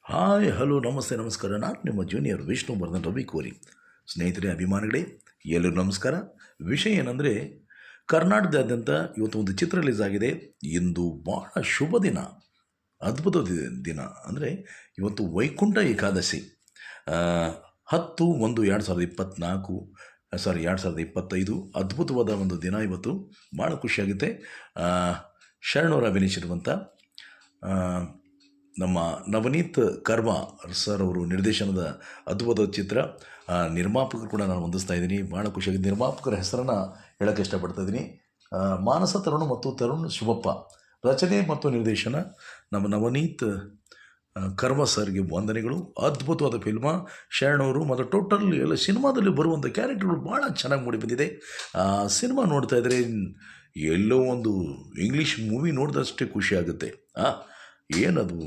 Hi hello ನಮಸ್ತೆ ನಮಸ್ಕಾರ. ನಾನು ನಿಮ್ಮ ಜೂನಿಯರ್ ವಿಷ್ಣುವರ್ಧನ್ ರವಿಕೋರಿ. ಸ್ನೇಹಿತರೆ, ಅಭಿಮಾನಿಗಳೇ, ಎಲ್ಲರಿಗೂ ನಮಸ್ಕಾರ. ವಿಷಯ ಏನಂದರೆ, ಕರ್ನಾಟಕದಾದ್ಯಂತ ಇವತ್ತು ಒಂದು ಚಿತ್ರ ರಿಲೀಸ್ ಆಗಿದೆ. ಇಂದು ಭಾಳ ಶುಭ ದಿನ, ಅದ್ಭುತ ದಿನ. ಅಂದರೆ ಇವತ್ತು ವೈಕುಂಠ ಏಕಾದಶಿ. 10/1/2024 2025 ಅದ್ಭುತವಾದ ಒಂದು ದಿನ. ಇವತ್ತು ಭಾಳ ಖುಷಿಯಾಗುತ್ತೆ. ಶರಣವರು ಅಭಿನಯಿಸಿರುವಂಥ ನಮ್ಮ ನವನೀತ್ ಕರ್ಮ ಸರ್ ಅವರು ನಿರ್ದೇಶನದ ಅದ್ಭುತ ಚಿತ್ರ. ನಿರ್ಮಾಪಕರು ಕೂಡ ನಾನು ವಂದಿಸ್ತಾ ಇದ್ದೀನಿ. ಭಾಳ ಖುಷಿಯಾಗಿದೆ. ನಿರ್ಮಾಪಕರ ಹೆಸರನ್ನು ಹೇಳೋಕ್ಕೆ ಇಷ್ಟಪಡ್ತಾ ಇದ್ದೀನಿ. ಮಾನಸ ತರುಣ್ ಮತ್ತು ತರುಣ್ ಶುಭಪ್ಪ. ರಚನೆ ಮತ್ತು ನಿರ್ದೇಶನ ನಮ್ಮ ನವನೀತ್ ಕರ್ಮ ಸರ್ಗೆ ವಂದನೆಗಳು. ಅದ್ಭುತವಾದ ಫಿಲ್ಮ ಶರಣವರು. ಮತ್ತು ಟೋಟಲ್ ಎಲ್ಲ ಸಿನಿಮಾದಲ್ಲಿ ಬರುವಂಥ ಕ್ಯಾರೆಕ್ಟರ್ಗಳು ಭಾಳ ಚೆನ್ನಾಗಿ ಮೂಡಿ ಬಂದಿದೆ. ಸಿನಿಮಾ ನೋಡ್ತಾ ಇದ್ದರೆ ಎಲ್ಲೋ ಒಂದು ಇಂಗ್ಲೀಷ್ ಮೂವಿ ನೋಡಿದಷ್ಟೇ ಖುಷಿ ಆಗುತ್ತೆ. ಏನದು